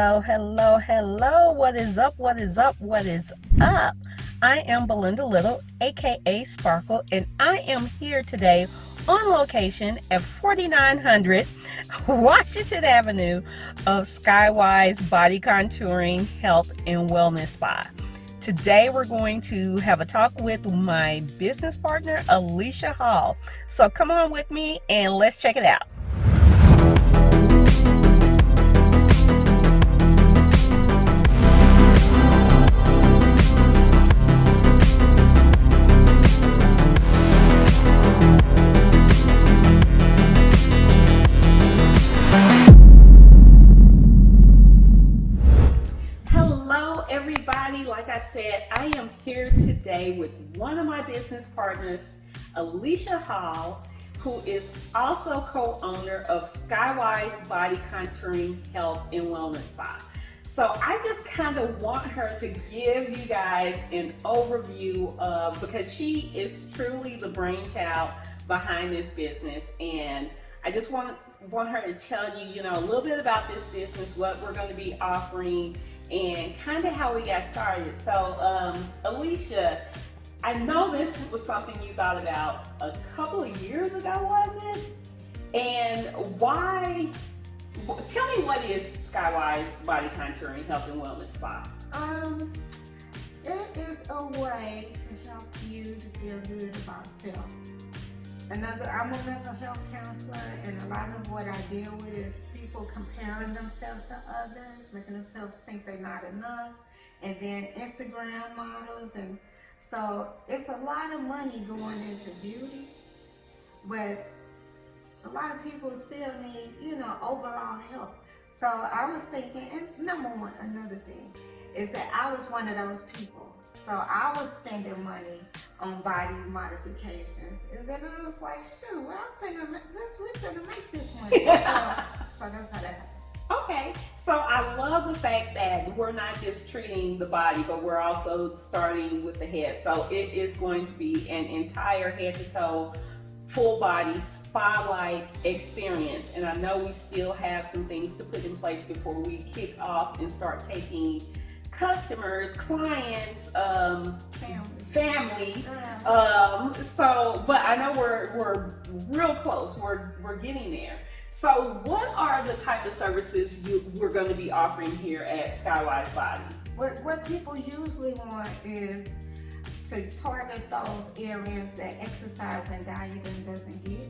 Hello. What is up? What is up? What is up? I am Belinda Little, aka Sparkle, and I am here today on location at 4900 Washington Avenue of SkyWyze Body Contouring Health and Wellness Spa. Today we're going to have a talk with my business partner, Alicia Hall. So come on with me and let's check it out. Like I said, I am here today with one of my business partners, Alicia Hall, who is also co-owner of SkyWyze Body Contouring Health and Wellness Spa. So I just kind of want her to give you guys an overview of, because she is truly the brainchild behind this business, and I just want her to tell you, a little bit about this business, what we're going to be offering, and kind of how we got started. So, Alicia, I know this was something you thought about a couple of years ago, was it? And why? Tell me, what is SkyWyze Body Contouring Health and Wellness Spa? It is a way to help you to feel good about self. I'm a mental health counselor, and a lot of what I deal with is people comparing themselves to others, making themselves think they're not enough, and then Instagram models, and so it's a lot of money going into beauty, but a lot of people still need, overall health. So I was thinking, and another thing is that I was one of those people. So I was spending money on body modifications, and then I was like, shoot, we're gonna make this money. So that's how that happened. Okay, so I love the fact that we're not just treating the body, but we're also starting with the head. So it is going to be an entire head to toe, full body spa-like experience. And I know we still have some things to put in place before we kick off and start taking customers, clients, family. But I know we're real close. We're getting there. So what are the type of services we're going to be offering here at SkyWyze Body? What people usually want is to target those areas that exercise and dieting doesn't get.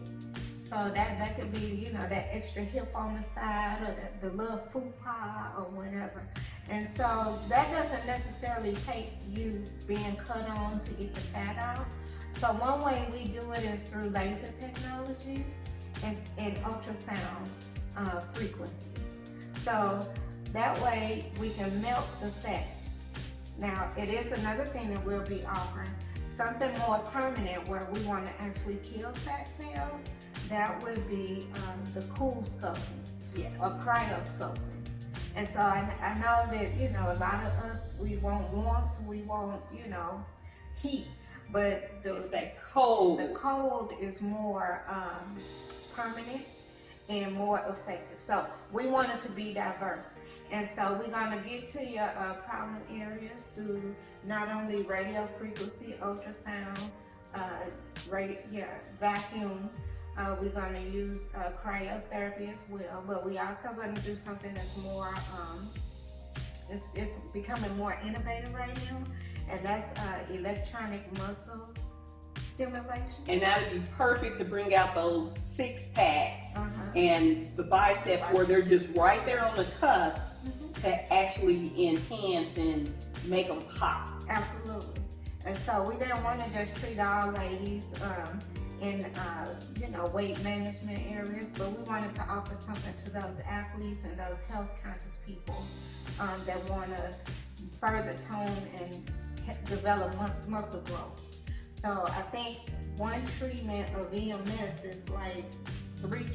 So that could be, that extra hip on the side, or the little fupa or whatever. And so that doesn't necessarily take you being cut on to get the fat out. So one way we do it is through laser technology and ultrasound frequency. So that way we can melt the fat. Now, it is another thing that we'll be offering, something more permanent where we want to actually kill fat cells. That would be the cool sculpting, yes, or cryo sculpting. And so I know that, a lot of us, we want warmth, we want, heat, but it's that cold. The cold is more permanent and more effective. So we want it to be diverse. And so we're going to get to your problem areas through not only radio frequency, ultrasound, vacuum. We're going to use cryotherapy as well, but we also going to do something that's more, it's becoming more innovative right now, and that's electronic muscle stimulation. And that would be perfect to bring out those six packs and the biceps where they're just right there on the cusp to actually enhance and make them pop. Absolutely. And so we didn't want to just treat all ladies in weight management areas, but we wanted to offer something to those athletes and those health conscious people that want to further tone and develop muscle growth. So I think one treatment of EMS is like 3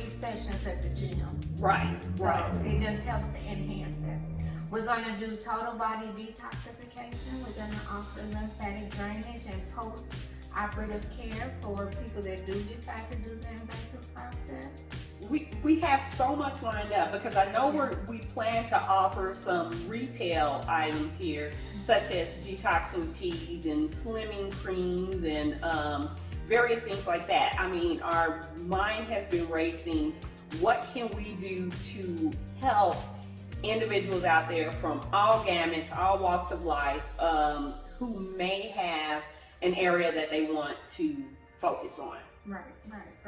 sessions at the gym. Right. It just helps to enhance that. We're going to do total body detoxification. We're going to offer lymphatic drainage and post-operative care for people that do decide to do the invasive process. we have so much lined up, because I know we plan to offer some retail items here, such as detoxing teas and slimming creams and various things like that. I mean, our mind has been racing. What can we do to help individuals out there from all gamuts, all walks of life, who may have an area that they want to focus on? Right.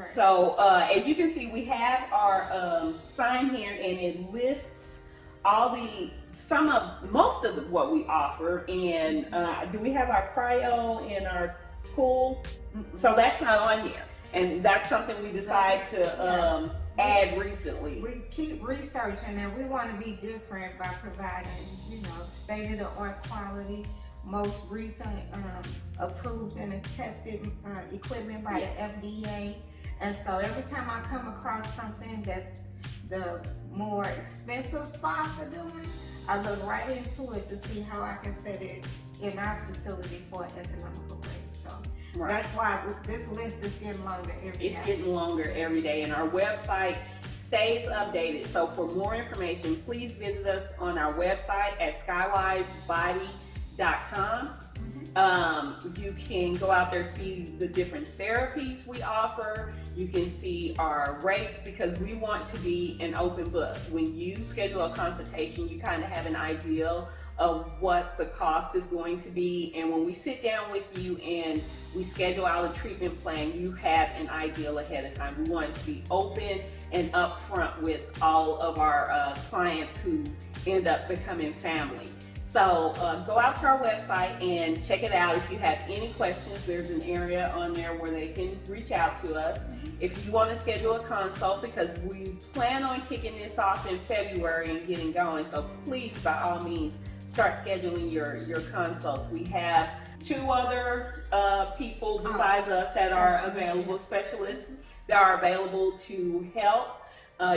So as you can see, we have our sign here, and it lists most of what we offer. And do we have our cryo and our cool? So that's not on here, and that's something we decided to add recently. We keep researching, and we want to be different by providing, state-of-the-art quality, most recent approved and tested equipment by the FDA. And so every time I come across something that the more expensive spots are doing, I look right into it to see how I can set it in our facility for an economical rate. So that's why this list is getting longer every day. It's getting longer every day, and our website stays updated. So for more information, please visit us on our website at SkyWyzeBody.com. You can go out there, see the different therapies we offer. You can see our rates, because we want to be an open book. When you schedule a consultation, you kind of have an idea of what the cost is going to be. And when we sit down with you and we schedule out a treatment plan, you have an idea ahead of time. We want to be open and upfront with all of our clients who end up becoming family. So go out to our website and check it out. If you have any questions, there's an area on there where they can reach out to us. If you want to schedule a consult, because we plan on kicking this off in February and getting going, so please, by all means, start scheduling your consults. We have 2 other people besides us that are available, specialists that are available to help.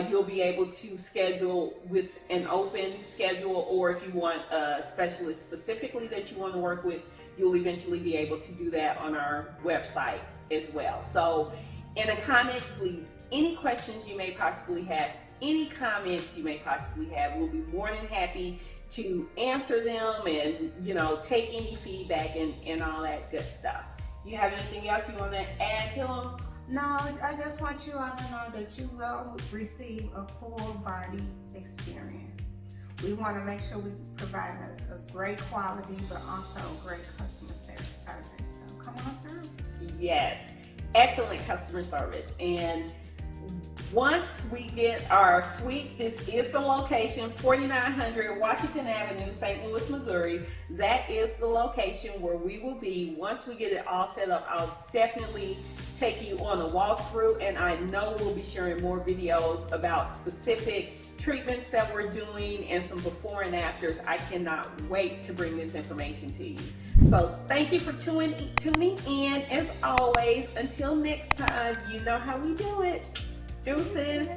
You'll be able to schedule with an open schedule, or if you want a specialist specifically that you want to work with, you'll eventually be able to do that on our website as well. So in the comments, leave any questions you may possibly have, any comments you may possibly have. We'll be more than happy to answer them and, take any feedback and all that good stuff. You have anything else you want to add to them? No, I just want you all to know that you will receive a full body experience. We want to make sure we provide a great quality, but also great customer service. So come on through. Yes, excellent customer service. And once we get our suite, this is the location, 4900 Washington Avenue, St. Louis, Missouri. That is the location where we will be. Once we get it all set up, I'll definitely take you on a walkthrough, and I know we'll be sharing more videos about specific treatments that we're doing and some before and afters. I cannot wait to bring this information to you. So thank you for tuning in. As always, until next time, you know how we do it. Deuces.